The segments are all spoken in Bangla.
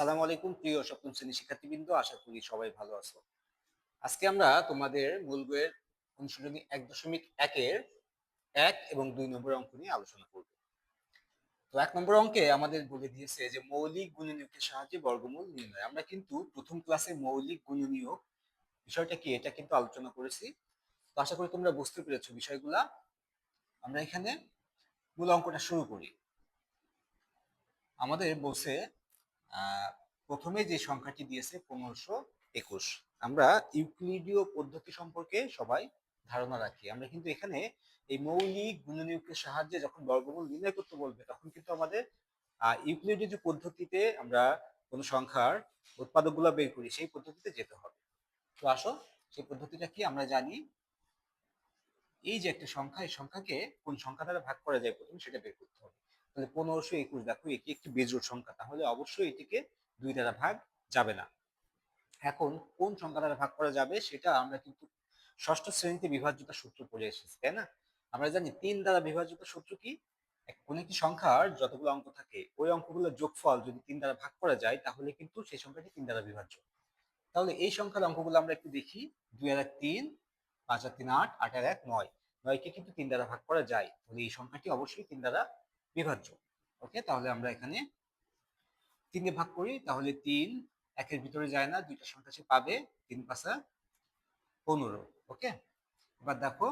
আসসালামু আলাইকুম প্রিয় সপ্তম শ্রেণীর শিক্ষার্থীবৃন্দ, আশা করি সবাই ভালো আছো। আজকে আমরা তোমাদের মূল বইয়ের অনুশীলনী 1.1 এর 1 এবং 2 নম্বর অঙ্ক নিয়ে আলোচনা করব। তো 1 নম্বর অঙ্কে আমাদের বলে দিয়েছে যে মৌলিক গুণনীয়কের সাহায্যে বর্গমূল নির্ণয়। আমরা কিন্তু প্রথম ক্লাসে মৌলিক গুণনীয়ক বিষয়টা কি এটা কিন্তু আলোচনা করেছি। তো আশা করি তোমরা বুঝতে পেরেছো বিষয়গুলা। আমরা এখানে মূল অঙ্কটা শুরু করি। আমাদের বলছে প্রথমে যে সংখ্যাটি দিয়েছে 1521। আমরা ইউক্লিডীয় পদ্ধতি সম্পর্কে সবাই ধারণা রাখি। আমরা কিন্তু এখানে এই মৌলিক গুণনীয়কের সাহায্যে যখন বর্গমূল নির্ণয় করতে বলবে তখন কিন্তু আমাদের ইউক্লিডীয় যে পদ্ধতিতে আমরা কোনো সংখ্যার উৎপাদকগুলো বের করি সেই পদ্ধতিতে যেতে হবে। তো আসো সেই পদ্ধতিটা কি আমরা জানি। এই যে একটা সংখ্যা, এই সংখ্যাকে কোন সংখ্যা দ্বারা ভাগ করা যায় প্রথমে সেটা বের করতে হবে। তাহলে 1521, দেখো এটি একটি বেজোড় সংখ্যা, তাহলে অবশ্যই এটিকে 2 দ্বারা ভাগ যাবে না। এখন কোন সংখ্যা দ্বারা ভাগ করা যাবে সেটা আমরা কিন্তু ষষ্ঠ শ্রেণীতে বিভাজ্যতা সূত্র পড়ে এসেছি, তাই না? আমরা জানি 3 দ্বারা বিভাজ্যতা সূত্র কি, কোন একটি সংখ্যার যতগুলো অঙ্ক থাকে ওই অঙ্কগুলোর যোগফল যদি 3 দ্বারা ভাগ করা যায় তাহলে কিন্তু সেই সংখ্যাটি 3 দ্বারা বিভাজ্য। তাহলে এই সংখ্যার অঙ্কগুলো আমরা একটু দেখি। 2 আর 1 3, 5 আর 3 8, 8 আর 1 9, 9কে কিন্তু 3 দ্বারা ভাগ করা যায়, তাহলে এই সংখ্যাটি অবশ্যই 3 দ্বারা বিভাজ্য। ওকে, তাহলে আমরা এখানে 3 দিয়ে ভাগ করি, তাহলে 3 1 এর ভিতরে যায় না, দুইটা সংখ্যা সে পাবে, 3 5 15। ওকে, এবার দেখো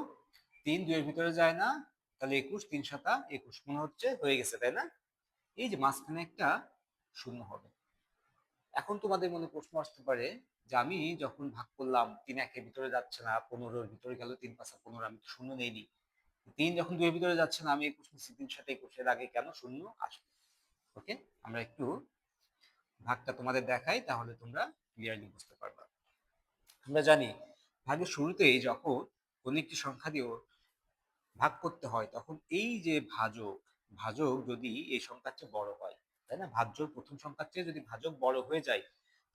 3 2 এর ভিতরে যায় না, তাহলে 21, 3 7 21 মনে হচ্ছে হয়ে গেছে, তাই না? এই যে মাঝখানে একটা শূন্য হবে। এখন তোমাদের মনে প্রশ্ন আসতে পারে যে আমি যখন ভাগ করলাম 3 1 এর ভিতরে যাচ্ছে না, 15 এর ভিতরে গেল, 3 5 15, আমি তো শূন্য নেইনি। 3 যখন 2 এর ভিতরে যাচ্ছে না, আমি 21 নিচ্ছি, 3 7 21, এর আগে কেন শূন্য আসবে? ওকে, আমরা একটু ভাগটা তোমাদের দেখাই, তাহলে তোমরা ক্লিয়ারলি বুঝতে পারবা। আমরা জানি ভাগের শুরুতেই যখন কোন একটি সংখ্যা দিয়ে ভাগ করতে হয় তখন এই যে ভাজক, ভাজক যদি এই সংখ্যার চেয়ে বড় হয়, তাই না? ভাজ্যর প্রথম সংখ্যার চেয়ে যদি ভাজক বড় হয়ে যায়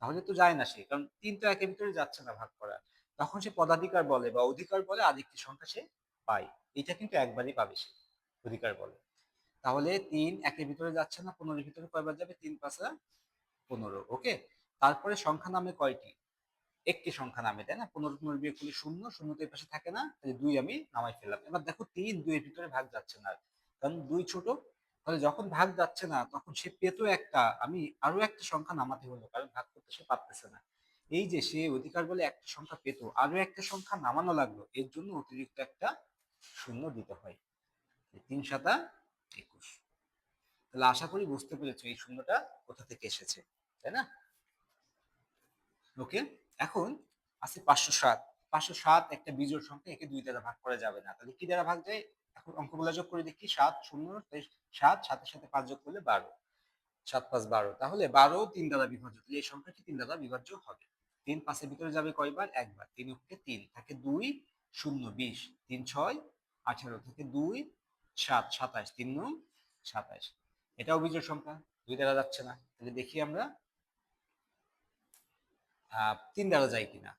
তাহলে তো যায় না সে, কারণ 3 তো 1 এর ভিতরে যাচ্ছে না ভাগ করা, তখন সে পদাধিকার বলে বা অধিকার বলে আরেকটি সংখ্যা সে পায়। এটা কিন্তু একবারই পাবে সে, অধিকার বলে। তাহলে 3 1 এর ভিতরে যাচ্ছে না, 15 এর ভিতরে কয়বার যাবে? 3 5 15। ওকে, তারপরে সংখ্যা নামে কয়টি? একটি সংখ্যা নামে, তাই না? 15 15 বিয়োগ করলে শূন্য, শূন্য তো এই পাশে থাকে না, তাহলে 2 আমি নামাই ফেললাম। এবার দেখো 3 2 এর ভিতরে ভাগ যাচ্ছে না, কারণ 2 ছোট। তাহলে যখন ভাগ যাচ্ছে না তখন সে পেতো একটা, আমি আরো একটা সংখ্যা নামাতে হলো, কারণ ভাগ করতে সে পারতেছে না। এই যে সে অধিকার বলে একটা সংখ্যা পেতো, আরো একটা সংখ্যা নামানো লাগলো, এর জন্য অতিরিক্ত একটা শূন্য দিতে হয়। 3 7 21। তাহলে আশা করি বুঝতে পেরেছো এই শূন্যটা কোথা থেকে এসেছে, তাই না? ওকে, এখন আছে 507। 507 একটা বিজোড় সংখ্যা, একে 2 দ্বারা ভাগ করা যাবে না, তাহলে কি দ্বারা ভাগ যায়? এখন অঙ্কগুলো যোগ করে দেখি। 7 0, 7 7 এর সাথে 5 যোগ করলে 12, 7 5 12, তাহলে 12 3 দ্বারা বিভাজ্য, তাহলে এই সংখ্যাটি 3 দ্বারা বিভাজ্য হবে। 3 5 এর ভিতরে যাবে কয়বার? একবার। 3 অক্ষে 3 থাকে 2 0 20, 3 6 18 থাকে 2 7 27, 3 9 27। এটাও বিজোড় সংখ্যা, 2 দ্বারা যাচ্ছে না, তাহলে দেখি আমরা 3 দ্বারা যায় কিনা।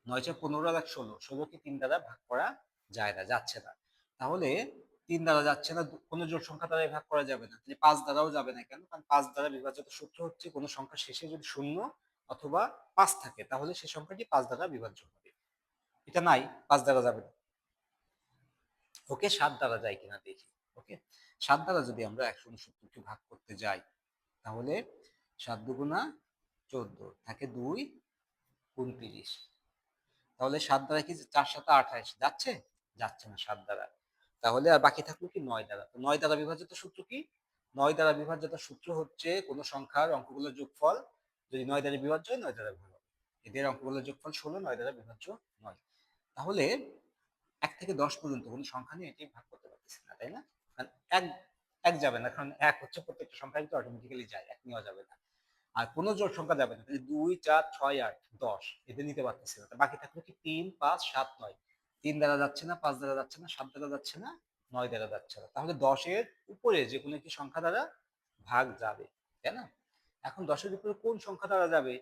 9 4 15 আর 1 16, 16 কে 3 দ্বারা ভাগ করা যায় না, যাচ্ছে না। তাহলে 3 দ্বারা যাচ্ছে না, কোনো জোড় সংখ্যা দ্বারাই ভাগ করা যাবে না, তাহলে 5 দ্বারাও যাবে না। কেন? কারণ 5 দ্বারা বিভাজ্যতার সূত্র হচ্ছে কোনো সংখ্যার শেষে যদি 0 অথবা 5 থাকে তাহলে সেই সংখ্যাটি 5 দ্বারা বিভাজ্য হবে। এটা নাই, 5 দ্বারা যাবে না। ওকে, 7 দ্বারা যায় কিনা দেখি। ওকে, 7 দ্বারা যদি আমরা 169 কে ভাগ করতে যাই তাহলে 7 দুগুণা 14 থাকে 2 29। তাহলে 7 দ্বারা কি 4 7 28 যাচ্ছে? যাচ্ছে না 7 দ্বারা। তাহলে আর বাকি থাকলো কি 9 দ্বারা। তো 9 দ্বারা বিভাজ্যতা সূত্র কি? 9 দ্বারা বিভাজ্যতার সূত্র হচ্ছে কোন সংখ্যার অঙ্কগুলোর যোগফল যদি 9 দ্বারা বিভাজ্য হয় 9 দ্বারা ভাগ হবে। এদের অঙ্কগুলোর যোগফল 16, 9 দ্বারা বিভাজ্য 9। তাহলে 1 থেকে 10 পর্যন্ত কোন সংখ্যা নিয়ে এটি ভাগ করতে পারতেছি না, তাই না? কারণ 1 1 যাবে না, কারণ 1 হচ্ছে প্রত্যেকটা সংখ্যায় তো অটোমেটিক্যালি যায়, 1 নেওয়া যাবে না। আর কোনো জোড় সংখ্যা যাবে না, তাহলে 2 4 6 8 10 এদের নিতে পারতেছি না। বাকি থাকলো কি 3 5 7 9। 3 দ্বারা যাচ্ছে না, 5 দ্বারা যাচ্ছে না, 7 দ্বারা যাচ্ছে না, 9 দ্বারা যাচ্ছে না, তাহলে 10 এর উপরে যে কোনো একটি সংখ্যা দ্বারা ভাগ যাবে, তাই না? এখন 10 এর উপরে কোন সংখ্যা দ্বারা যাবে?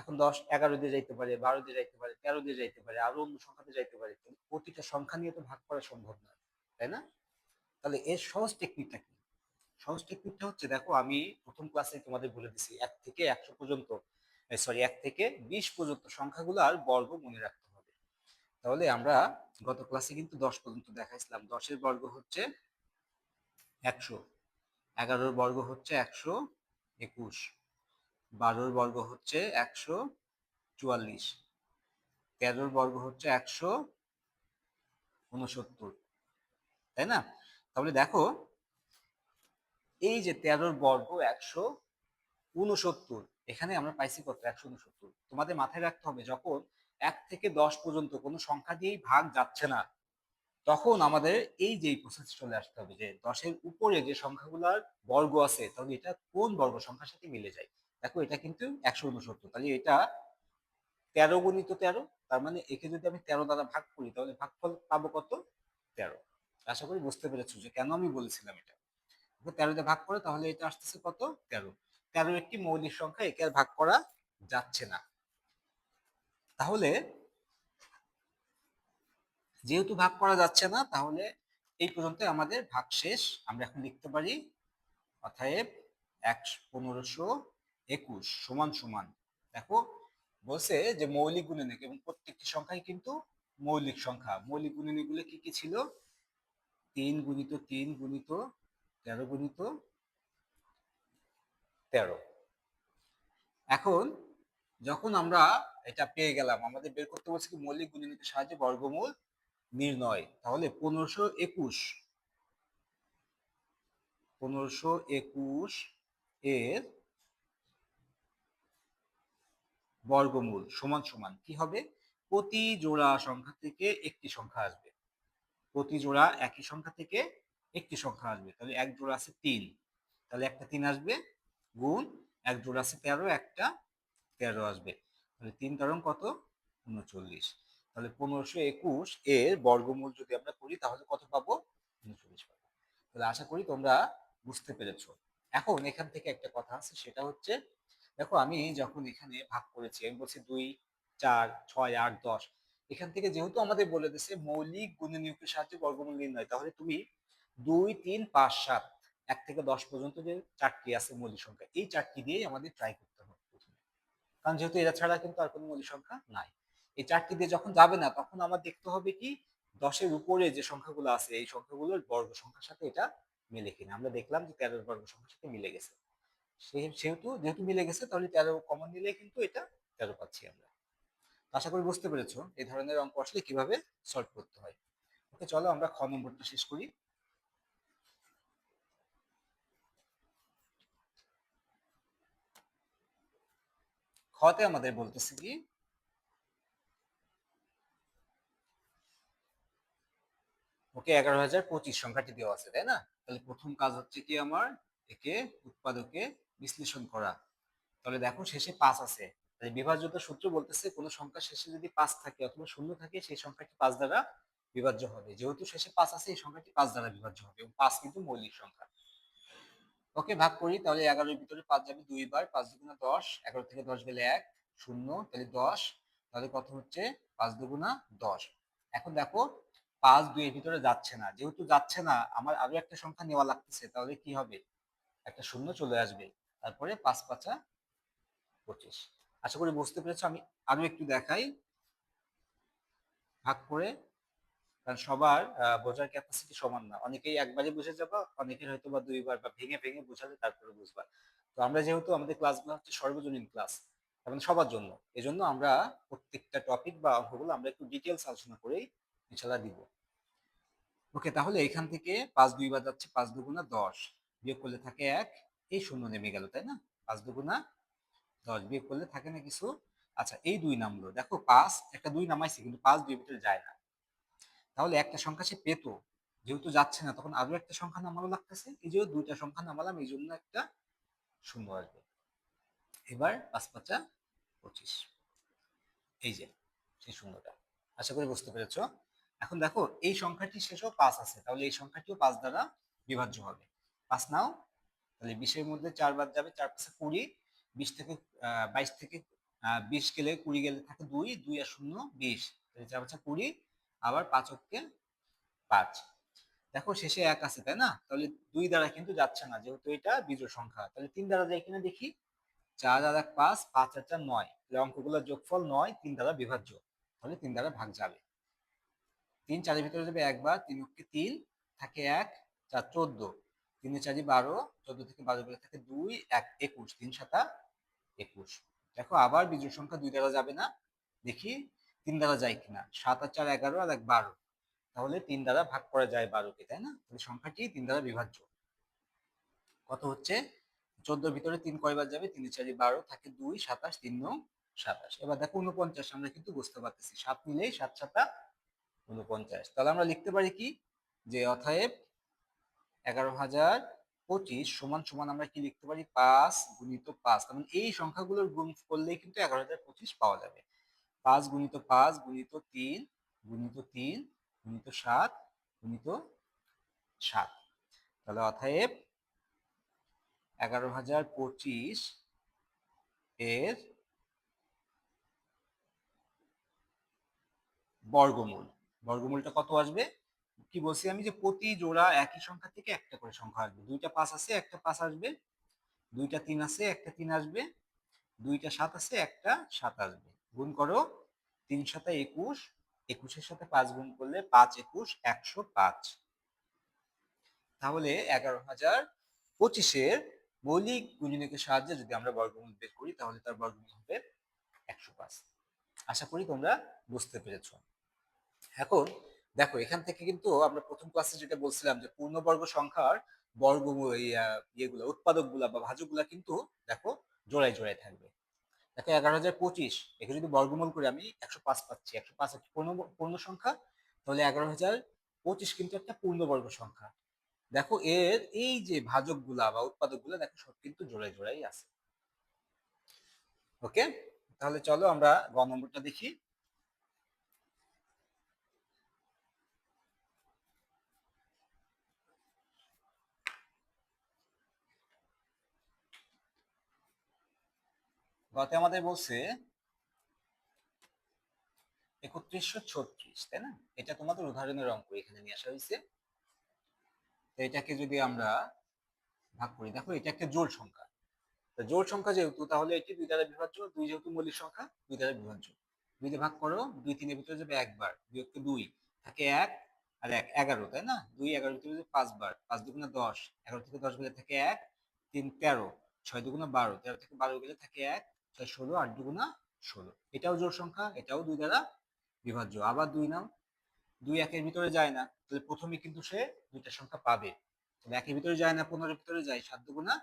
এখন 10 11 দিয়ে যাইতে পারে, 12 দিয়ে যাইতে পারে, 13 দিয়ে যাইতে পারে, আরো অন্য সংখ্যাতে যাইতে পারে, প্রতিটা সংখ্যা নিয়ে তো ভাগ করা সম্ভব নয়, তাই না? তাহলে এর সহজ টেকনিকটা কি? সহজ টেকনিকটা হচ্ছে, দেখো আমি প্রথম ক্লাসে তোমাদের বলে দিছি 1 থেকে 100 পর্যন্ত, সরি 1 থেকে 20 পর্যন্ত সংখ্যাগুলোর বর্গ মনে রাখতে হবে। তাহলে আমরা গত ক্লাসে কিন্তু 10 পর্যন্ত দেখাইছিলাম। 10 এর বর্গ হচ্ছে 100, 11-র বর্গ হচ্ছে 121, 12-র বর্গ হচ্ছে 144, 13-র বর্গ হচ্ছে 169, তাই না? তাহলে দেখো এই যে 13-র বর্গ 169, এখানে আমরা পাইছি কত? 169। তোমাদের মাথায় রাখতে হবে যখন 1 থেকে 10 পর্যন্ত কোনো সংখ্যা দিয়েই ভাগ যাচ্ছে না, তখন আমাদের এই যে প্রসেস চলে আসতে হবে যে 10-এর উপরে যে সংখ্যাগুলোর বর্গ আছে, তাহলে এটা কোন বর্গ সংখ্যার সাথে মিলে যায়। দেখো এটা কিন্তু 169, তাহলে এটা 13 গুণিত 13, তার মানে একে যদি আমি 13 দ্বারা ভাগ করি তাহলে ভাগফল পাবো কত? 13। আশা করি বুঝতে পেরেছো যে কেন আমি বলেছিলাম এটা। 13 দিয়ে ভাগ করে তাহলে এটা আসতেছে কত? 13। 13 একটি মৌলিক সংখ্যা, একে আর ভাগ করা যাচ্ছে না। তাহলে যেহেতু ভাগ করা যাচ্ছে না, তাহলে এই পর্যন্ত আমাদের ভাগ শেষ। আমরা এখন লিখতে পারি অতএব 1521 সমান সমান, দেখো বলছে যে মৌলিক গুণনীয়ক, এবং প্রত্যেকটি সংখ্যাই কিন্তু মৌলিক সংখ্যা। মৌলিক গুণনীয়ক গুলো কি কি ছিল? 3 গুণিত 3 গুণিত 13 গুণিত 13। এখন যখন আমরা এটা পেয়ে গেলাম, আমাদের বের করতে বলছে কি মৌলিক গুণনীয়কের সাহায্যে বর্গমূল নির্ণয়। তাহলে 1521 এর বর্গমূল সমান সমান কি হবে? প্রতি জোড়া সংখ্যা থেকে একটি সংখ্যা আসবে। প্রতি জোড়া একই সংখ্যা থেকে একটি সংখ্যা আসবে। তাহলে এক জোড়া আছে 3, তাহলে একটা 3 আসবে, গুণ এক জোড়া আছে 13, একটা 13 আসবে। তাহলে 3 তেরং কত? 39। তাহলে 1521 এর বর্গমূল যদি আমরা করি তাহলে কত পাবো? 39 পাবো। তাহলে আশা করি তোমরা বুঝতে পেরেছো। এখন এখান থেকে একটা কথা আছে, সেটা হচ্ছে দেখো আমি যখন এখানে ভাগ করেছি, আমি বলছি 2, 4, 6, 8, 10, এখান থেকে যেহেতু আমাদের বলে দিচ্ছে মৌলিক গুণনীয়কের সাহায্যে বর্গমূল নির্ণয়, তাহলে তুমি 2, 3, 5, 7, 1 থেকে 10 পর্যন্ত যে চারটি আছে মৌলিক সংখ্যা, এই চারটি দিয়েই আমাদের ট্রাই করতে হবে প্রথমে। কারণ যেহেতু এরা ছাড়া কিন্তু আর কোনো মৌলিক সংখ্যা নাই। এই চারটি দিয়ে যখন যাবে না, তখন আমার দেখতে হবে কি 10-এর উপরে যে সংখ্যাগুলো আছে এই সংখ্যাগুলোর বর্গ সংখ্যার সাথে এটা মিলে কিনা। আমরা দেখলাম যে 13-এর বর্গ সংখ্যার সাথে মিলে গেছে। যেহেতু মিলে গেছে, তাহলে 13 কমন নিলে কিন্তু এটা 13 পাচ্ছি আমরা। আশা করি বুঝতে পেরেছো এই ধরনের অঙ্ক আসলে কিভাবে সলভ করতে হয়। ওকে, চলো আমরা খ নম্বরটা শেষ করি। খতে আমাদের বলতেছে কি ওকে 11,025 সংখ্যাটি দেওয়া আছে, তাই না? তাহলে প্রথম কাজ হচ্ছে কি আমার একে উৎপাদকে বিশ্লেষণ করা। তাহলে দেখো শেষে 5 আছে, তাহলে বিভাজ্যতা সূত্র বলতেছে কোন সংখ্যার শেষে যদি 5 থাকে অথবা শূন্য থাকে সেই সংখ্যাটি 5 দ্বারা বিভাজ্য হবে। যেহেতু শেষে 5 আছে, এই সংখ্যাটি 5 দ্বারা বিভাজ্য হবে, এবং 5 কিন্তু মৌলিক সংখ্যা। ওকে, ভাগ করি। তাহলে 11-এর ভিতরে 5 যাবে 2 বার, 5 দুগুণা 10, 11 থেকে 10 গেলে 1, 0, তাহলে 10। তাহলে কত হচ্ছে? 5 দুগুণা 10। এখন দেখো 5 2 এর ভিতরে যাচ্ছে না, যেহেতু যাচ্ছে না আমার আরো একটা সংখ্যা নেওয়া লাগতেছে, তাহলে কি হবে? একটা শূন্য চলে আসবে, তারপরে 5 5 25। আশা করি বুঝতে পেরেছো। আমি আরো একটু দেখাই ভাগ করে, কারণ সবার বোঝার ক্যাপাসিটি সমান না। অনেকেই একবারে বুঝে যাবা, অনেকের হয়তো বা দুইবার বা ভেঙে ভেঙে বুঝালে তারপরে বুঝবা। তো আমরা যেহেতু আমাদের ক্লাসগুলো হচ্ছে সর্বজনীন ক্লাস, এবং সবার জন্য, এজন্য আমরা প্রত্যেকটা টপিক বা অঙ্কগুলো আমরা একটু ডিটেলস আলোচনা করেই ইনশাল্লাহ দিব। ওকে, তাহলে এখান থেকে 5 2 বার যাচ্ছে, 5 দুগুণা 10, বিয়োগ করলে থাকে 1, এই শূন্য নেমে গেল, তাই না? 5 দুগুণা 10, বিয়োগ করলে থাকে না কিছু। আচ্ছা, এই 2 নামলো, দেখো 5 একটা 2 নামাইছে, কিন্তু 5 2 এর ভিতরে যায় না। তাহলে একটা সংখ্যা সে পেতো, যেহেতু যাচ্ছে না তখন আরো একটা সংখ্যা নামানো লাগতেছে, এই যে দুইটা সংখ্যা নামালাম, এই জন্য একটা শূন্য আসবে। এবার 5 5 25, এই যে সেই শূন্যটা। আশা করি বুঝতে পেরেছো। এখন দেখো এই সংখ্যাটি শেষও 5 আছে, তাহলে এই সংখ্যাটিও 5 দ্বারা বিভাজ্য হবে। 5 নাও, তাহলে 20-এর মধ্যে 4 বাদ যাবে, 4 5 20, 20 থেকে 22 থেকে 20 গেলে 20 গেলে থাকে 2, 2 আর 0 20, তাহলে 4 5 20, আবার 5 হচ্ছে 5। দেখো শেষে 1 আছে তাই না, তাহলে 2 দ্বারা কিন্তু যাচ্ছে না যেহেতু এটা বিজোড় সংখ্যা, তাহলে 3 দ্বারা যায় কিনা দেখি। 4 আর 1 5, 5 আর 4 9, তাহলে অঙ্কগুলোর যোগফল 9, 3 দ্বারা বিভাজ্য, তাহলে 3 দ্বারা ভাগ যাবে। 3 4 এর ভিতরে যাবে একবার, 3 অক্ষে 3 থাকে 1, 4 14, 3 এর 4 12, 14 থেকে 12 গেলে থাকে 2, 1 21, 3 7 21। দেখো আবার বিজোড় সংখ্যা 2 দ্বারা যাবে না, দেখি 3 দ্বারা যায় কিনা। 7 আর 4 11 আর 1 12, তাহলে 3 দ্বারা ভাগ করা যায় 12 কে, তাই না? তাহলে সংখ্যাটি 3 দ্বারা বিভাজ্য। কত হচ্ছে? 14 এর ভিতরে 3 কয়বার যাবে? 3 এর 4 12, থাকে 2, 27, 3 9 27। এবার দেখো 49, আমরা কিন্তু বুঝতে পারতেছি 7 নিলেই 7 7 49। তাহলে আমরা লিখতে পারি কি, যে অতএব 11,025 সমান সমান আমরা কি লিখতে পারি, 5 গুণিত 5। তার মানে এই সংখ্যাগুলোর গুণ করলেই কিন্তু 11,025 পাওয়া যাবে। 5 গুণিত 5 গুণিত 3 গুণিত 3 গুণিত 7 গুণিত 7। তাহলে অতএব 11,025 এর বর্গমূল। বর্গমূলটা কত আসবে? কি বলছি আমি, যে প্রতি জোড়া একই সংখ্যা থেকে একটা করে সংখ্যা আসবে। দুইটা 5 আছে, একটা 5 আসবে। দুইটা 3 আছে, একটা 3 আসবে। দুইটা 7 আছে, একটা 7 আসবে। গুণ করো, 3 7 21, 21 এর সাথে 5 গুণ করলে 5 21 105। তাহলে 11,025 মৌলিক গুণনীয়কের সাহায্যে যদি আমরা বর্গমূল বের করি তাহলে তার বর্গমূল হবে 105। আশা করি তোমরা বুঝতে পেরেছো। এখন দেখো এখান থেকে কিন্তু আমরা প্রথম ক্লাসে যেটা বলছিলাম যে পূর্ণবর্গ সংখ্যার বর্গমূল ইয়েগুলো উৎপাদকগুলা বা ভাজকগুলা কিন্তু দেখো জোড়ায় জোড়ায় থাকবে। দেখো 11,025 একে যদি বর্গমূল করে আমি 105 পাচ্ছি। 105 একটা পূর্ণ সংখ্যা, তাহলে 11,025 কিন্তু একটা পূর্ণবর্গ সংখ্যা। দেখো এর এই যে ভাজকগুলা বা উৎপাদকগুলা দেখো সব কিন্তু জোড়ায় জোড়াই আছে। ওকে, তাহলে চলো আমরা গ নম্বরটা দেখি। গতে আমাদের বলছে 3136, তাই না? এটা তোমাদের উদাহরণের অঙ্ক এখানে নিয়ে আসা হয়েছে। তো এটাকে যদি আমরা ভাগ করি, দেখো এটা একটা জোড় সংখ্যা। জোড় সংখ্যা যেহেতু, তাহলে এটি 2 দ্বারা বিভাজ্য। 2 যেহেতু মৌলিক সংখ্যা, 2 দ্বারা বিভাজ্য। 2 দিয়ে ভাগ করো, 2 3 এর ভিতরে যাবে একবার, 2 কে 2 থাকে 1 আর 1 11, তাই না? 2 11 এর ভিতরে যাবে 5 বার, 5 দুগুণে 10, 11 থেকে 10 গেলে থাকে 1, 3 13, 6 দুগুণে 12, 13 থেকে 12 গেলে থাকে 1, 6 16, 8 দুগুণা 16। এটাও জোড় সংখ্যা, এটাও 2 দ্বারা বিভাজ্য। আবার 2 নাও, 2 1 এর ভিতরে যায় না, তাহলে প্রথমে কিন্তু সে দুইটা সংখ্যা পাবে। তাহলে 1 এর ভিতরে যায় না, 15 এর ভিতরে যায়, 7 দুগুণা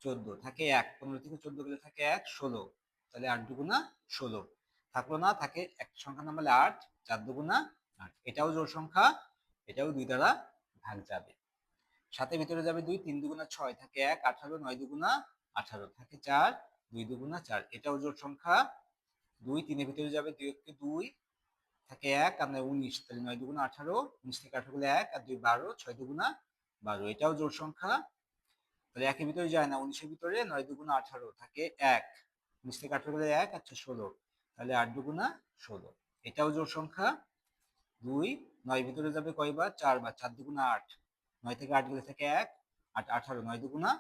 14, থাকে 1, 15 থেকে 14 গেলে থাকে 1, 16, তাহলে 8 দুগুণা 16। থাকলো না, থাকে একটা সংখ্যা নামালে 8, 4 দুগুণা 8। এটাও জোড় সংখ্যা, এটাও 2 দ্বারা ভাগ যাবে। 7 এর ভিতরে যাবে 2, 3 দুগুণা 6, থাকে 1, 18, 9 দুগুণা 18, থাকে 4, 2 দুগুণা 4। এটাও জোড় সংখ্যা। 2 3 এর ভিতরে যাবে 2 কে 2, থাকে 1 আর 9 19, তাহলে 9 দুগুণা 18, 19 থেকে 18 গেলে 1 আর 2 12, 6 দুগুণা 12। এটাও জোড় সংখ্যা, তাহলে 1 এর ভিতরে যায় না, 19 এর ভিতরে 9 দুগুণা 18, থাকে 1, 19 থেকে 18 গেলে 1 আর 16, তাহলে 8 দুগুণা 16। এটাও জোড় সংখ্যা। 2 9 এর ভিতরে যাবে কয়বার, 4 বার, 4 দুগুণা 8, 9 থেকে 8 গেলে থাকে 1, 8 18, 9 দুগুণা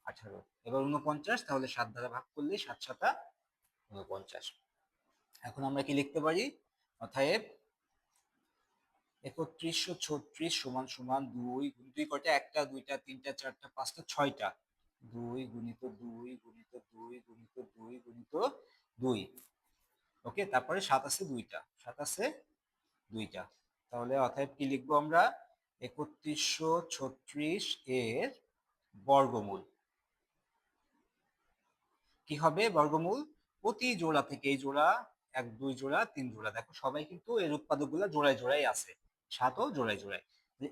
18। এবার 49, তাহলে 7 দ্বারা ভাগ করলে 7 7 49। এখন আমরা কি লিখতে পারি, অতএব 3136 সমান সমান 2 2 কয়টা, একটা দুইটা তিনটা চারটা পাঁচটা ছয়টা, 2 গুণিত 2 গুণিত 2 গুণিত 2 গুণিত 2। ওকে, তারপরে 7 আছে দুইটা, 7 আছে দুইটা। তাহলে অতএব কি লিখবো আমরা, 3136 এর বর্গমূল কি হবে, বর্গমূল প্রতি জোড়া থেকে, এই জোড়া 1 2 জোড়া 3 জোড়া, দেখো সবাই কিন্তু এর উৎপাদকগুলো জোড়ায় জোড়ায় আছে, 7 ও জোড়ায় জোড়ায়।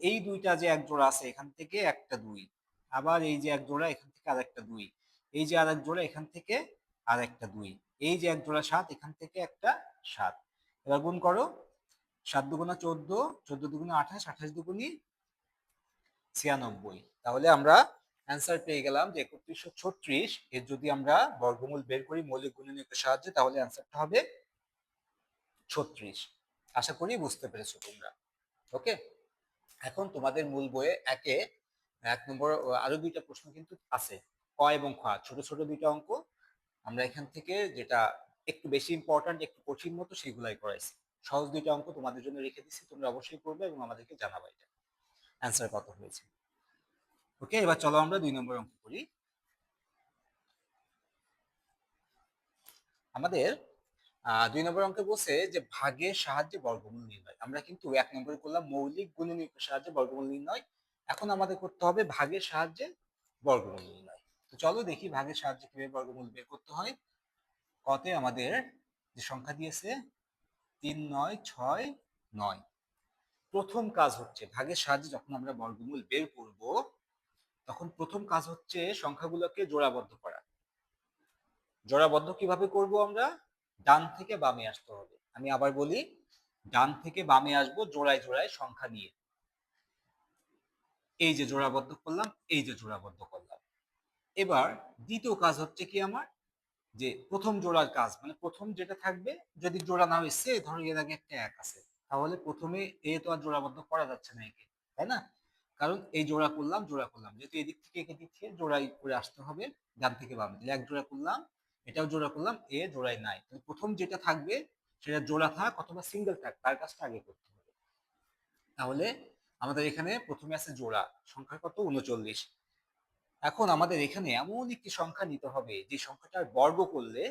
এই দুইটা যে এক জোড়া আছে এখান থেকে একটা 2, আবার এই যে এক জোড়া এখান থেকে আরেকটা 2, এই যে আরেক জোড়া এখান থেকে আরেকটা 2, এই যে এক জোড়া 7 এখান থেকে একটা 7। এবার গুণ করো, 7 দুগুণা 14, 14 দুগুণা 28, 28 দুগুণি 96। তাহলে আমরা অ্যান্সার পেয়ে গেলাম যে 3136 এর যদি আমরা বর্গমূল বের করি মৌলিক গুণনীয়কের সাহায্যে, তাহলে অ্যান্সারটা হবে 36। আশা করি বুঝতে পেরেছো তোমরা। ওকে, এখন তোমাদের মূল বইয়ে এক নম্বর আরো দুইটা প্রশ্ন কিন্তু আছে, ক এবং খ, ছোট ছোট দুইটা অঙ্ক। আমরা এখান থেকে যেটা একটু বেশি ইম্পর্টেন্ট, একটু কঠিন মতো সেগুলাই করাইছি। সহজ দুইটা অঙ্ক তোমাদের জন্য রেখে দিচ্ছি, তোমরা অবশ্যই করবে এবং আমাদেরকে জানাবে এটা অ্যান্সার কত হয়েছে। ওকে, এবার চলো আমরা 2 নম্বর অঙ্ক করি। আমাদের 2 নম্বর অঙ্কে বলছে যে ভাগের সাহায্যে বর্গমূল নির্ণয়। আমরা কিন্তু 1 নম্বরে করলাম মৌলিক গুণনীয়কের সাহায্যে বর্গমূল নির্ণয়, এখন আমাদের করতে হবে ভাগের সাহায্যে বর্গমূল নির্ণয়। তো চলো দেখি ভাগের সাহায্যে কিভাবে বর্গমূল বের করতে হয়। কতে আমাদের যে সংখ্যা দিয়েছে 3, 9, 6, 9। প্রথম কাজ হচ্ছে ভাগের সাহায্যে যখন আমরা বর্গমূল বের করব, তখন প্রথম কাজ হচ্ছে সংখ্যাগুলোকে জোড়াবদ্ধ করা। জোড়াবদ্ধ কিভাবে করব আমরা? ডান থেকে বামে আসতে হবে। আমি আবার বলি, ডান থেকে বামে আসবো জোড়ায় জোড়ায় সংখ্যা নিয়ে। এই যে জোড়াবদ্ধ করলাম, এই যে জোড়াবদ্ধ করলাম। এবার দ্বিতীয় কাজ হচ্ছে কি আমার, যে প্রথম জোড়ার কাজ, মানে প্রথম যেটা থাকবে, যদি জোড়া না হয়েছে, ধরো এর আগে একটা 1 আছে, তাহলে প্রথমে এ তো আর জোড়াবদ্ধ করা যাচ্ছে না একে, তাই না? কারণ এই জোড়া করলাম, জোড়া করলাম, যেহেতু এদিক থেকে এদিক থেকে জোড়াই করে আসতে হবে ডান থেকে বামে, তাহলে এক জোড়া করলাম, এটাও জোড়া করলাম, এ জোড়াই নাই, তাহলে প্রথম যেটা থাকবে সেটা জোড়া থাক অথবা সিঙ্গেল থাক, তার কাজটা আগে করতে হবে। তাহলে আমাদের এখানে প্রথমে আছে জোড়া, সংখ্যা কত? 39। এখন আমাদের এখানে এমন একটি সংখ্যা নিতে হবে যে সংখ্যাটার বর্গ করলে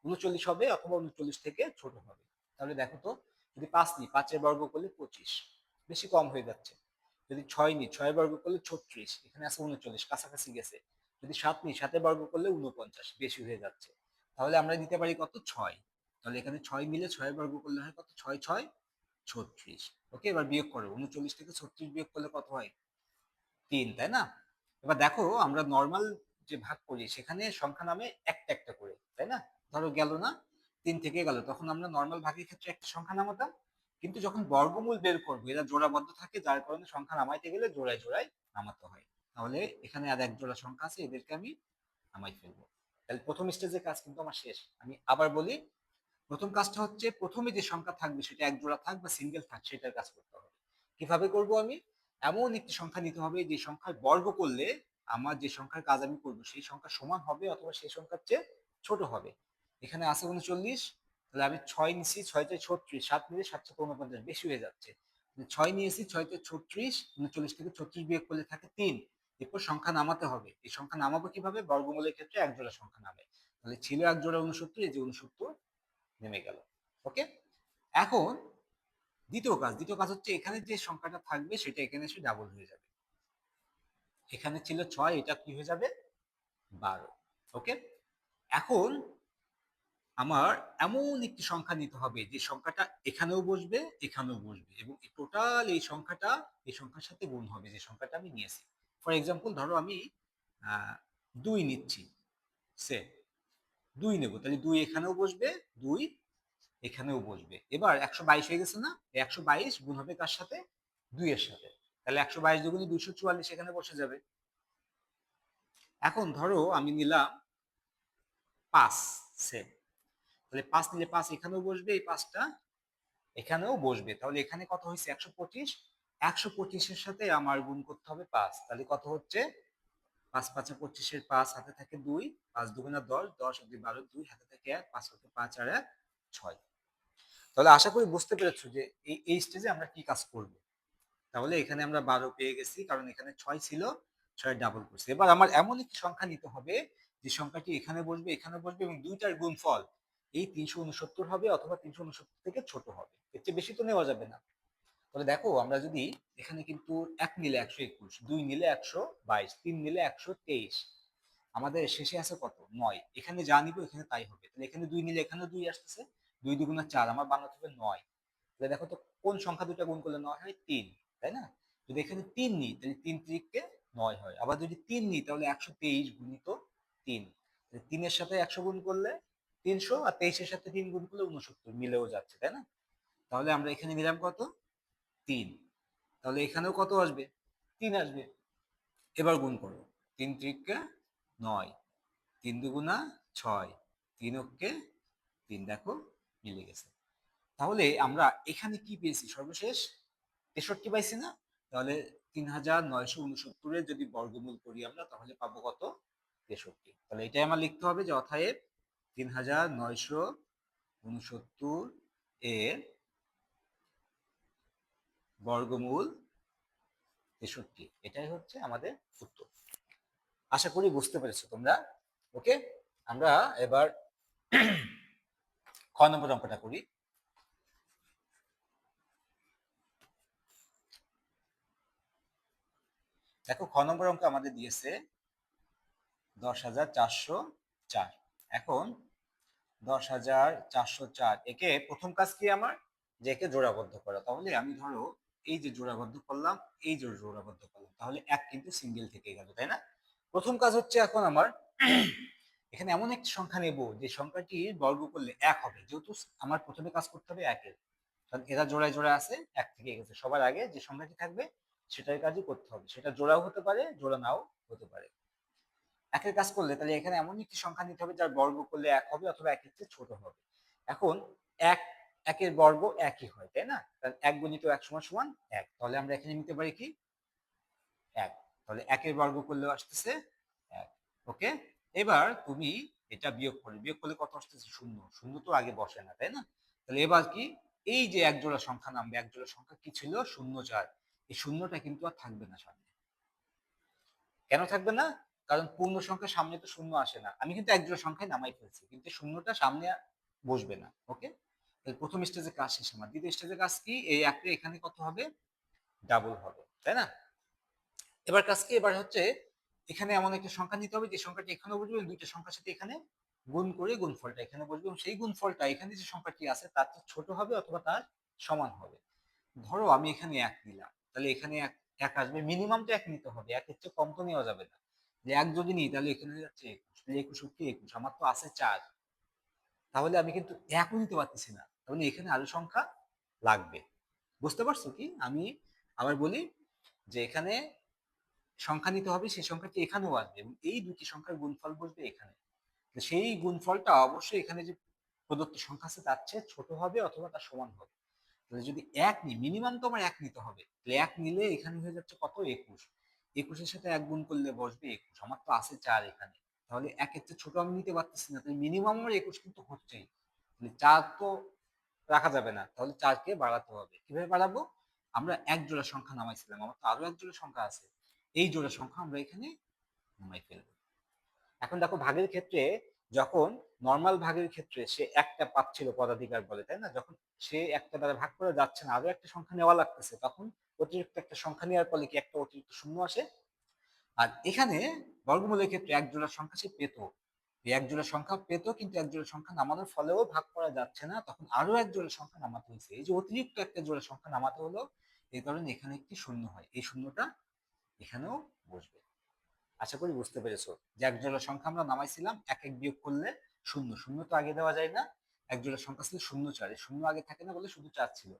39 হবে অথবা 39 থেকে ছোট হবে। তাহলে দেখো তো, যদি 5 নিই, 5 এর বর্গ করলে 25, বেশি কম হয়ে যাচ্ছে। যদি 6 নিই, 6 এর বর্গ করলে 36, এখানে আছে 39, কাছাকাছি গেছে। যদি 7 নিই, 7 এর বর্গ করলে 49, বেশি হয়ে যাচ্ছে। তাহলে আমরা দিতে পারি কত? 6। তাহলে এখানে 6 মিলে 6 এর বর্গ করলে হয় কত? 6 6 36। ওকে, এবার বিয়োগ করো, 39 থেকে 36 বিয়োগ করলে কত হয়? 3, তাই না? এবার দেখো, আমরা নর্মাল যে ভাগ করি সেখানে সংখ্যা নামে একটা একটা করে, তাই না? ধরো গেল না, 3 থেকে গেল, তখন আমরা নর্মাল ভাগের ক্ষেত্রে একটা সংখ্যা নামাতাম। কিন্তু যখন বর্গমূল বের করবো, এরা জোড়াবদ্ধ থাকে, যার কারণে সংখ্যা নামাইতে গেলে জোড়ায় জোড়ায় নামাতে হয়। তাহলে এখানে আর এক জোড়া সংখ্যা আছে, এদেরকে আমি নামাই ফেলবো। তাহলে প্রথম স্টেজের কাজ কিন্তু আমার শেষ। আমি আবার বলি, প্রথম কাজটা হচ্ছে প্রথমে যে সংখ্যা থাকবে সেটা এক জোড়া থাক বা সিঙ্গেল থাক, সেটার কাজ করতে হবে। কিভাবে করব আমি? এমন একটি সংখ্যা নিতে হবে যে সংখ্যার বর্গ করলে আমার যে সংখ্যার কাজ আমি করব সেই সংখ্যা সমান হবে অথবা সেই সংখ্যার চেয়ে ছোট হবে। এখানে আছে 39, তাহলে আমি 6 নিছি, 6 তে 36, 7 নিলে 7 7 49, বেশি হয়ে যাচ্ছে। 6 নিয়েছি, 6 তে 36, 39 থেকে 36 বিয়োগ করলে থাকে 3। এরপর সংখ্যা নামাতে হবে। এই সংখ্যা নামাবো কিভাবে? বর্গমূলের ক্ষেত্রে এক জোড়া সংখ্যা নামে। তাহলে ছিল এক জোড়া 69, এই যে 69 নেমে গেল। ওকে, এখন দ্বিতীয় কাজ হচ্ছে এখানে যে সংখ্যাটা থাকবে সেটা এখানে এসে ডাবল হয়ে যাবে। এখানে ছিল 6, এটা কি হয়ে যাবে? 12। ওকে, এখন আমার এমন একটি সংখ্যা নিতে হবে যে সংখ্যাটা এখানেও বসবে, এখানেও বসবে, এবং টোটাল এই সংখ্যাটা এই সংখ্যার সাথে গুণ হবে যে সংখ্যাটা আমি নিয়েছি। ফর এক্সাম্পল, ধরো আমি 2 নিচ্ছি, সে 2 নেব, তাহলে 2 এখানেও বসবে, 2 এখানেও বসবে। এবার 122 হয়ে গেছে না? 122 গুণ হবে কার সাথে? 2 এর সাথে। তাহলে 122 দুগুণে 244 এখানে বসে যাবে। এখন ধরো আমি নিলাম 5, সেম। তাহলে 5 নিলে 5 এখানেও বসবে, এই 5টা এখানেও বসবে। তাহলে এখানে কত হয়েছে? 125। 125 এর সাথে আমার গুণ করতে হবে 5, তাহলে কত হচ্ছে? 5 5 25 এর 5 হাতে থাকে 2, 5 দুগুণা 10, 10 আর 2 12, 2 হাতে থাকে 1, 5 হাতে 5 আর 1 6। তাহলে আশা করি বুঝতে পেরেছো যে এই স্টেজে আমরা কি কাজ করব। তাহলে এখানে আমরা 12 পেয়ে গেছি, কারণ এখানে 6 ছিল, 6 ডাবল করছি। এবার আমার এমন একটি সংখ্যা নিতে হবে যে সংখ্যাটি এখানে বসবে, এখানে বসবে, এবং দুইটার গুণফল এই 369 হবে অথবা 369 থেকে ছোট হবে, এর চেয়ে বেশি তো নেওয়া যাবে না। তাহলে দেখো, আমরা যদি এখানে কিন্তু 1 নিলে 121, 2 নিলে 122, 3 নিলে 123, আমাদের শেষে আছে কত? 9। এখানে যা নিব এখানে তাই হবে। তাহলে এখানে 2 নিলে এখানে 2 আসতেছে, 2 দুগুণা 4, আমার বানাতে হবে 9। তাহলে দেখো তো, কোন সংখ্যা দুটো গুণ করলে 9 হয়? 3, তাই না? যদি এখানে 3 নিই, তাহলে 3 3 9 হয়। আবার যদি 3 নিই, তাহলে 123 গুণিত 3, তাহলে 3 এর সাথে 100 গুণ করলে 300, আর 23 এর সাথে 3 গুণ করলে 69, মিলেও যাচ্ছে, তাই না? তাহলে আমরা এখানে নিলাম কত? 3। তাহলে এখানেও কত আসবে? 3 আসবে। এবার গুণ করো, 3 3 9, 3 দুগুণা 6, 3 অক্ষে 3, দেখো মিলে গেছে। তাহলে আমরা এখানে কি পেয়েছি? সর্বশেষ 63 পাইছি না? তাহলে 3969 যদি বর্গমূল করি আমরা তাহলে পাবো কত? 63। তাহলে এটাই আমার লিখতে হবে যে অতএব 3969 এর বর্গমূল 63। এটাই হচ্ছে আমাদের উত্তর। আশা করি বুঝতে পেরেছো তোমরা। ওকে, আমরা এবার খ নম্বর অঙ্কটা করি। দেখো, খ নম্বর অঙ্ক আমাদের দিয়েছে 10,404। এখন 10,404 একে প্রথম কাজ কি আমার, যে একে জোড়াবদ্ধ করা। তাহলে আমি ধরো এই যে জোড়াবদ্ধ করলাম, এই যে জোড়াবদ্ধ করলাম, তাহলে এক কিন্তু সিঙ্গেল থেকে গেল, তাই না? প্রথম কাজ হচ্ছে এখন আমার এখানে এমন একটি সংখ্যা নেব যে সংখ্যাটি বর্গ করলে এক হবে, যেহেতু আমার প্রথমে কাজ করতে হবে একের, কারণ এরা জোড়ায় জোড়া আছে, এক থেকে গেছে, সবার আগে যে সংখ্যাটি থাকবে সেটার কাজই করতে হবে। সেটা জোড়াও হতে পারে, জোড়া নাও হতে পারে। একের কাজ করলে তাহলে এখানে এমন একটি সংখ্যা নিতে হবে যার বর্গ করলে এক হবে অথবা একের চেয়ে ছোট হবে। এখন এক, একের বর্গ একই হয়, তাই না? কারণ এক গুণিত এক সমান সমান এক। তাহলে আমরা এখানে নিতে পারি কি? এক। তাহলে একের বর্গ করলেও আসতেছে এক। ওকে, এবার তুমি এটা বিয়োগ করলে, বিয়োগ করলে কত আসতেছে? শূন্য। শূন্য তো আগে বসে না, তাই না? তাহলে এবার কি, এই যে এক জোড়া সংখ্যা নামবে, এক জোড়া সংখ্যা কি ছিল? শূন্য, চার। এই শূন্যটা কিন্তু আর থাকবে না সামনে। কেন থাকবে না? কারণ পূর্ণ সংখ্যার সামনে তো শূন্য আসে না। আমি কিন্তু এক জোড়া সংখ্যায় নামাই ফেলছি, কিন্তু শূন্যটা সামনে বসবে না। ওকে, তাহলে প্রথম স্টেজে কাজ শেষ আমার। দ্বিতীয় স্টেজে কাজ কি? এই একটা এখানে কত হবে? ডাবল হবে, তাই না? এবার কাজ কি? এবার হচ্ছে এখানে এমন একটা সংখ্যা নিতে হবে যে সংখ্যাটি এখানে বসবে, দুইটা সংখ্যার সাথে এখানে গুণ করে গুণফলটা এখানে বসবে, এবং সেই গুণফলটা এখানে যে সংখ্যাটি আছে তার চেয়ে ছোট হবে অথবা তার সমান হবে। ধরো আমি এখানে এক নিলাম, তাহলে এখানে এক, এক আসবে। মিনিমাম তো এক নিতে হবে, একের চেয়ে কম তো নেওয়া যাবে না। যে এক যদি নিই তাহলে এখানে যাচ্ছে 21, তাহলে 21 কি 21, আমার তো আছে 4। তাহলে আমি কিন্তু একও নিতে পারতেছি না, তাহলে এখানে আরো সংখ্যা লাগবে। বুঝতে পারছো কি? আমি আবার বলি যে এখানে সংখ্যা নিতে হবে, সেই সংখ্যাটি এখানেও আসবে এবং এই দুটি সংখ্যার গুণফল বসবে এখানে। তো সেই গুণফলটা অবশ্যই এখানে যে প্রদত্ত সংখ্যা আছে তার চেয়ে ছোট হবে অথবা তার সমান হবে। তাহলে যদি এক নিই, মিনিমাম তো আমার এক নিতে হবে, তাহলে এক নিলে এখানে হয়ে যাচ্ছে কত? 21। 21-এর সাথে এক গুণ করলে বসবে 21, আমার তো আছে 4 এখানে। তাহলে একের চেয়ে ছোট আমি নিতে পারতেছি না, তাহলে মিনিমাম আমার 21 কিন্তু হচ্ছেই। তাহলে 4 তো রাখা যাবে না, তাহলে 4-কে বাড়াতে হবে। কিভাবে বাড়াবো? আমরা এক জোড়া সংখ্যা নামাইছিলাম, আমার তো আরো এক জোড়া সংখ্যা আছে, এই জোড়া সংখ্যা আমরা এখানে নামাই ফেলবো। এখন দেখো, ভাগের ক্ষেত্রে যখন নর্মাল ভাগের ক্ষেত্রে সে একটা পাচ্ছিল পদাধিকার বলে, তাই না? যখন সে একটা দ্বারা ভাগ করে যাচ্ছে না, আরো একটা সংখ্যা নেওয়া লাগতেছে, তখন অতিরিক্ত একটা সংখ্যা নেওয়ার ফলে কি একটা অতিরিক্ত শূন্য আসে। আর এখানে বর্গমূলের ক্ষেত্রে এক জোড়া সংখ্যা সে পেত, এই এক জোড়া সংখ্যা পেত, কিন্তু এক জোড়া সংখ্যা নামানোর ফলেও ভাগ করা যাচ্ছে না, তখন আরো এক জোড়া সংখ্যা নামাতে হয়েছে। এই যে অতিরিক্ত একটা জোড়া সংখ্যা নামাতে হলো, এই কারণে এখানে একটি শূন্য হয়, এই শূন্যটা এখানেও বসবে। আশা করি বুঝতে পেরেছো যে এক জোড়া সংখ্যা আমরা নামাইছিলাম, এক এক বিয়োগ করলে শূন্য। শূন্য তো আগে দেওয়া যায় না, এক জোড়া সংখ্যা ছিল শূন্য, চার, শূন্য আগে থাকে না বলে শুধু 4 ছিল।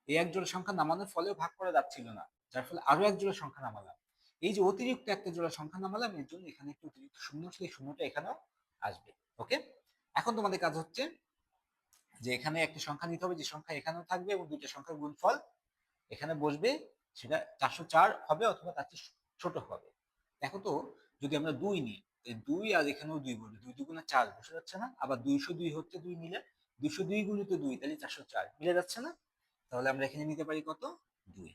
এই এক জোড়া সংখ্যা নামানোর ফলেও ভাগ করা যাচ্ছিল না, যার ফলে আরো এক জোড়া সংখ্যা নামালাম। এই যে অতিরিক্ত একটা জোড়া সংখ্যা নামালাম, এর জন্য এখানে একটু অতিরিক্ত শূন্য ছিল, এই শূন্যটা এখানেও আসবে। ওকে, এখন তোমাদের কাজ হচ্ছে যে এখানে একটা সংখ্যা নিতে হবে যে সংখ্যা এখানেও থাকবে এবং দুইটা সংখ্যার গুণফল এখানে বসবে, সেটা 404 হবে অথবা তার চেয়ে ছোট হবে। দেখো তো, যদি আমরা 2 নিই, দুই আর এখানেও 2 বসবে, 2 দুগুণে 4 বসে যাচ্ছে না? আবার 202 হচ্ছে 2 নিলে, 202 গুণিত 2 তাহলে 404 মিলে যাচ্ছে না? তাহলে আমরা এখানে নিতে পারি কত? 2।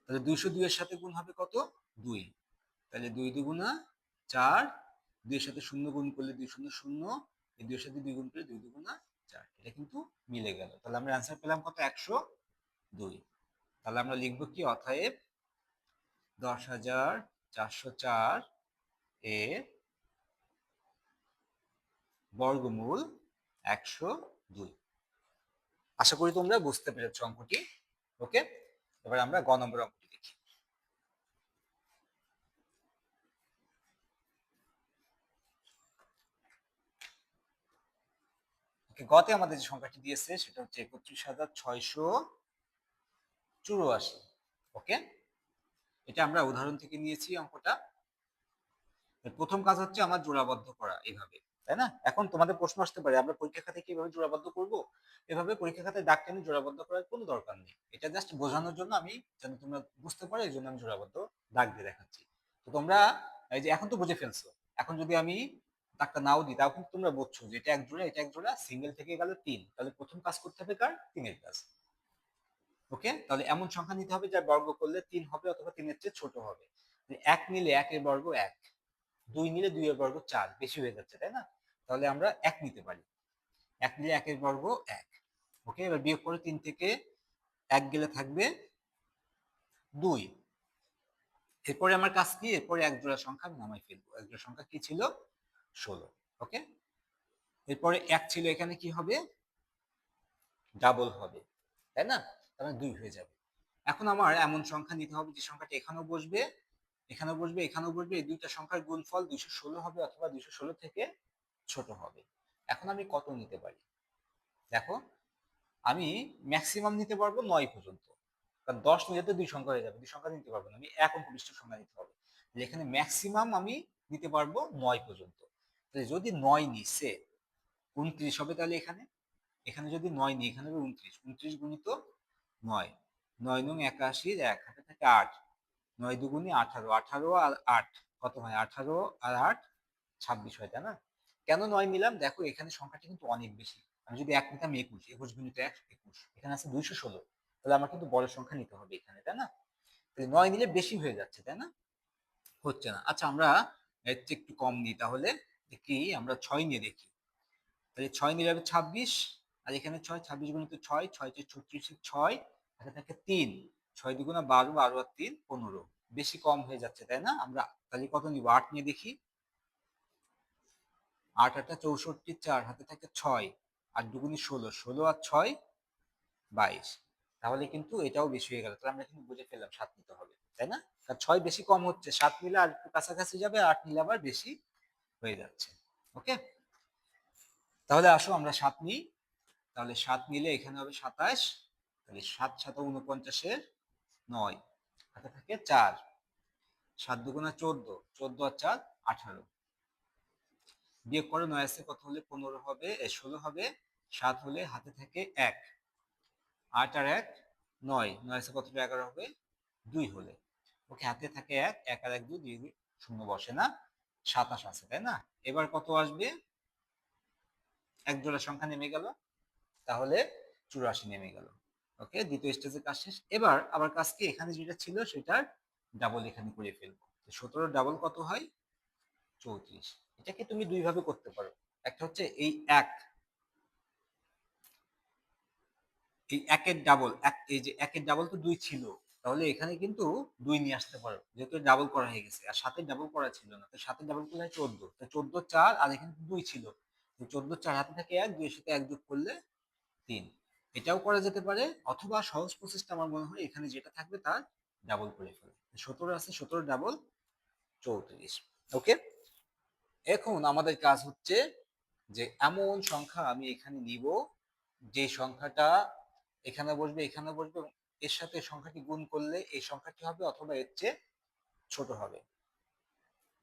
তাহলে 202 এর সাথে গুণ হবে কত? 2। তাহলে 2 দুগুণা 4, 2 এর সাথে 0 গুণ করলে 2 শূন্য 0, এই 2 এর সাথে 2 গুণ করলে 2 দুগুণা 4। এটা কিন্তু মিলে গেল। তাহলে আমরা অ্যান্সার পেলাম কত? 102। তাহলে আমরা লিখবো কি? অতএব 10,404 এর বর্গমূল 102। আশা করি তোমরা বুঝতে পেরেছো অঙ্কটি। ওকে, এবার আমরা গ নম্বর অঙ্কটি দেখি। গতে আমাদের যে সংখ্যাটি দিয়েছে সেটা হচ্ছে 31,684। ওকে, এটা আমরা উদাহরণ থেকে নিয়েছি অঙ্কটা। প্রথম কাজ হচ্ছে আমার জোড়াবদ্ধ করা, এইভাবে, তাই না? এখন তোমাদের প্রশ্ন আসতে পারে আমরা পরীক্ষা খাতায় কিভাবে জোড়াবদ্ধ করব? এভাবে পরীক্ষা খাতায় দাগ টেনে জোড়াবদ্ধ করার কোনো দরকার নেই। এটা জাস্ট বোঝানোর জন্য আমি, যেন তোমরা বুঝতে পারো এই জন্য আমি জোড়াবদ্ধ দাগ দিয়ে দেখাচ্ছি। তো তোমরা এই যে এখন তো বুঝে ফেলছো। এখন যদি আমি দাগটা নাও দিই তাও কিন্তু তোমরা বুঝছো যে এটা এক জোড়া, এটা এক জোড়া, সিঙ্গেল থেকে গেল 3। তাহলে প্রথম কাজ করতে হবে কার? 3 এর কাজ। ওকে, তাহলে এমন সংখ্যা নিতে হবে যার বর্গ করলে 3 হবে অথবা 3 এর চেয়ে ছোট হবে। 1 নিলে 1 এর বর্গ 1, 2 নিলে 2 এর বর্গ 4, বেশি হয়ে যাচ্ছে তাই না? তাহলে আমরা 1 নিতে পারি। 1 নিলে 1 এর বর্গ 1। ওকে, এবার বিয়োগ করে 3 থেকে 1 গেলে থাকবে 2। এরপরে আমার কাজ কি? এরপরে এক জোড়া সংখ্যা আমি নামাই ফেলবো। এক জোড়া সংখ্যা কি ছিল? 16। ওকে, এরপরে 1 ছিল, এখানে কি হবে? ডাবল হবে, তাই না? তাহলে 2 হয়ে যাবে। এখন আমার এমন সংখ্যা নিতে হবে যে সংখ্যাটা এখানেও বসবে, এখানেও বসবে, এখানেও বসবে। এই দুইটা সংখ্যার গুণফল 216 হবে অথবা 216 থেকে ছোট হবে। এখন আমি কত নিতে পারি? দেখো, আমি ম্যাক্সিমাম নিতে পারবো 9 পর্যন্ত, কারণ 10 নিলে তো দুই সংখ্যা হয়ে যাবে, দুই সংখ্যা নিতে পারবো না, আমি এক অঙ্ক সংখ্যা নিতে হবে। এখানে ম্যাক্সিমাম আমি নিতে পারবো 9 পর্যন্ত। তাহলে যদি 9 নিছে 29 হবে। তাহলে এখানে এখানে যদি 9 নিই, এখানে হবে 29, 29 গুণিত 9, 9 নং 81, 1 হাতে থাকে 8, 9 দুগুণে 18, 18 আর 8 কত হয়? 18 আর 8 26 হয়, তাই না? কেন 9 নিলাম? দেখো এখানে সংখ্যাটা কিন্তু অনেক বেশি। আমি যদি 1 নিতাম 21, 21 গুণিত 1 21, এখানে আছে 216। তাহলে আমার কিন্তু বড় সংখ্যা নিতে হবে এখানে, তাই না? তাহলে 9 নিলে বেশি হয়ে যাচ্ছে, তাই না? হচ্ছে না। আচ্ছা, আমরা এর চেয়ে একটু কম নিই তাহলে। কি, আমরা 6 নিয়ে দেখি। তাহলে 6 নিলে হবে 26, আর এখানে 6, 26 গুণিত 6, 6 × 36 6, হাতে থাকে 3, 6 দুগুণা 12, 12 আর 3 15। বেশি কম হয়ে যাচ্ছে, তাই না? আমরা তাহলে কত নিব? 8 নিয়ে দেখি। 8 8 64, 4 হাতে থাকে 6, 8 দুগুণে 16, 16 আর 6 22। তাহলে কিন্তু এটাও বেশি হয়ে গেল। তাহলে আমরা কিন্তু বুঝে ফেললাম 7 নিতে হবে, তাই না? কারণ 6 বেশি কম হচ্ছে, 7 নিলে আর একটু কাছাকাছি যাবে, 8 নিলে আবার বেশি হয়ে যাচ্ছে। ওকে, তাহলে আসো আমরা 7 নিই। তাহলে 7 নিলে এখানে হবে 27, তাহলে 7 7 49 এর 9, হাতে থাকে 4, 7 দুগুণা 14, 14 আর 4 18। বিয়োগ করে 9 আছে কত হলে 15 হবে, 16 হবে। 7 হলে হাতে থাকে 1, 8 আর 1 9, 9 আছে কত? 11 হবে 2 হলে। ওকে, হাতে থাকে 1, 1 আর 1 2, 2 শূন্য বসে না, 27 আছে, তাই না? এবার কত আসবে? এক জোড়া সংখ্যা নেমে গেল, তাহলে 84 নেমে গেল। ওকে, দ্বিতীয় স্টেজের কাজ শেষ। এবার আবার কাজ কি? এখানে যেটা ছিল সেটার ডাবল এখানে করে ফেলবো। 17 ডাবল কত হয়? 34। এটাকে তুমি দুই ভাবে করতে পারো। একটা হচ্ছে এই একের ডাবল, এই যে একের ডাবল তো 2 ছিল, তাহলে এখানে কিন্তু 2 নিয়ে আসতে পারো, যেহেতু ডাবল করা হয়ে গেছে। আর 7 ডাবল করা ছিল না, তো 7 ডাবল করলে হয় 14, তো 14 4, আর এখানে 2 ছিল, 14 4 হাতে থাকে 1, 2 এর সাথে 1 যোগ করলে 3। এটাও করা যেতে পারে, অথবা সহজ প্রসেসটা আমার মনে হয় এখানে যেটা থাকবে তার ডাবল করে ফেলে। 17 আছে, 17 ডাবল 34। ওকে, এখন আমাদের কাজ হচ্ছে যে এমন সংখ্যা আমি এখানে নিব যে সংখ্যাটা এখানে বসবে, এখানে বসবে, এবং এর সাথে সংখ্যাটি গুণ করলে এই সংখ্যাটি হবে অথবা এর চেয়ে ছোট হবে।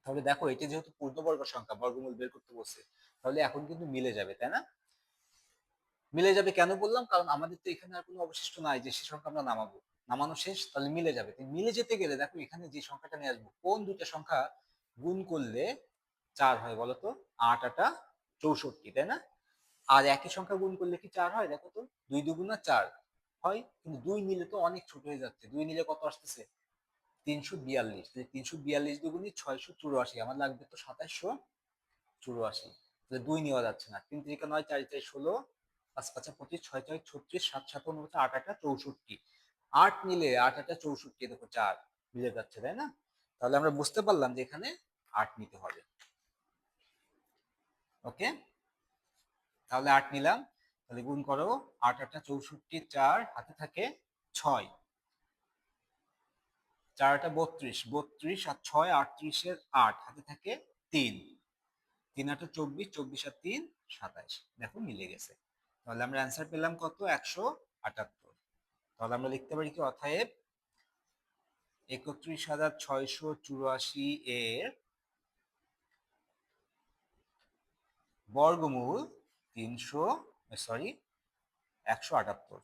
তাহলে দেখো, এটা যেহেতু পূর্ণবর্গ সংখ্যা, বর্গমূল বের করতে বলছে, তাহলে এখন কিন্তু মিলে যাবে, তাই না? মিলে যাবে কেন বললাম? কারণ আমাদের তো এখানে আর কোনো অবশিষ্ট নাই যে সে সংখ্যা আমরা নামাবো। নামানো শেষ, তাহলে মিলে যাবে। মিলে যেতে গেলে দেখো এখানে যে সংখ্যাটা নিয়ে আসবো, কোন দুইটা সংখ্যা গুণ করলে 4 হয় বলতো? 8 8 64, তাই না? আর একই সংখ্যা গুণ করলে কি 4 হয়? দেখো তো, 2 দুগুণা 4 হয়, কিন্তু 2 নিলে তো অনেক ছোট হয়ে যাচ্ছে। 2 নিলে কত আসতেছে? 342। 342 দুগুণী 684, আমার লাগবে তো 2784। তাহলে 2 নেওয়া যাচ্ছে না। 3 3 9, 4 4 16, 5 5 25, 6 6 36, 7 7 49, 8 8 64। 8 নিলে 8 8 64, দেখো 4 মিলে যাচ্ছে, তাই না? তাহলে আমরা বুঝতে পারলাম যে এখানে 8 নিতে হবে। ওকে, তাহলে 8 নিলাম। তাহলে গুণ করো, 8 8 64, 4 হাতে থাকে 6, 4 8 32, 32 আর 6 38 এর 8 হাতে থাকে 3, 3 8 24, 24 আর 3 27। দেখো মিলে গেছে। তাহলে আমরা অ্যান্সার পেলাম কত? 178। তাহলে আমরা লিখতে পারি কি? অতএব 31684 এর বর্গমূল 178।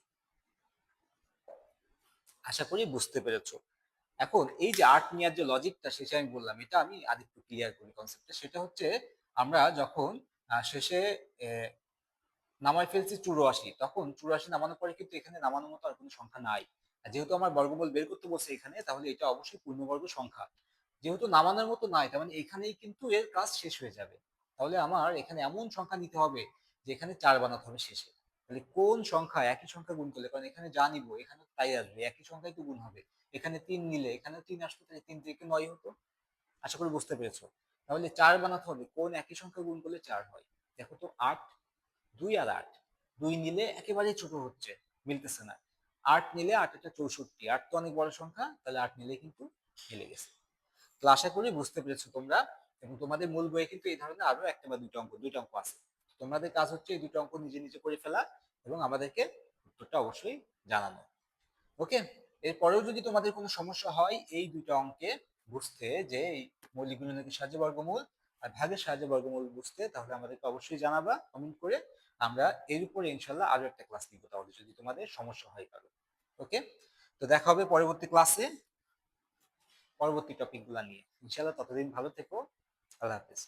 আশা করি বুঝতে পেরেছো। এখন এই যে 8 নেওয়ার যে লজিকটা শেষে আমি বললাম, এটা আমি আরেকটু ক্লিয়ার করি কনসেপ্টটা। সেটা হচ্ছে আমরা যখন শেষে নামায় ফেলছি 84, তখন 84 নামানোর পরে কিন্তু এখানে নামানোর মতো আর কোনো সংখ্যা নাই। আর যেহেতু আমার বর্গমূল বের করতে বলছে এখানে, তাহলে এটা অবশ্যই পূর্ণবর্গ সংখ্যা। যেহেতু নামানোর মতো নাই, তার মানে এখানেই কিন্তু এর কাজ শেষ হয়ে যাবে। তাহলে আমার এখানে এমন সংখ্যা নিতে হবে যে এখানে 4 বানাতে হবে শেষে। তাহলে কোন সংখ্যা একই সংখ্যা গুণ করলে, কারণ এখানে যা নিব এখানে তাই আসবে, একই সংখ্যাই তো গুণ হবে। এখানে 3 নিলে এখানেও 3 আসতো, তাহলে 3 থেকে 9 হতো। আশা করি বুঝতে পেরেছো। তাহলে 4 বানাতে হবে, কোন একই সংখ্যা গুণ করলে 4 হয়। দেখো তো 8, 2 আর 8, 2 নিলে একেবারেই ছোট হচ্ছে, মিলতেছে না। 8 নিলে 8 একটা 64, 8 তো অনেক বড় সংখ্যা, তাহলে 8 নিলে কিন্তু মিলে গেছে। তো আশা করি বুঝতে পেরেছো তোমরা। এবং তোমাদের মূল বইয়ে কিন্তু এই ধরনের আরো একটা বা দুইটা অঙ্ক আছে। তোমাদের কাজ হচ্ছে এই দুটো অঙ্ক নিজে নিজে করে ফেলা এবং আমাদেরকে উত্তরটা অবশ্যই জানানো। ওকে। এরপরেও যদি তোমাদের কোনো সমস্যা হয় এই দুইটা অঙ্কে বুঝতে, যে এই মৌলিক গুণনের সাহায্যে বর্গমূল আর ভাগের সাহায্যে বর্গমূল বুঝতে, তাহলে আমাদেরকে অবশ্যই জানাবা কমেন্ট করে। আমরা এর উপরে ইনশাল্লাহ আরো একটা ক্লাস নিব, তাহলে যদি তোমাদের সমস্যা হয় কারো। ওকে। তো দেখা হবে পরবর্তী ক্লাসে পরবর্তী টপিকগুলো নিয়ে ইনশাল্লাহ। ততদিন ভালো থেকো। আল্লাহ হাফেজ।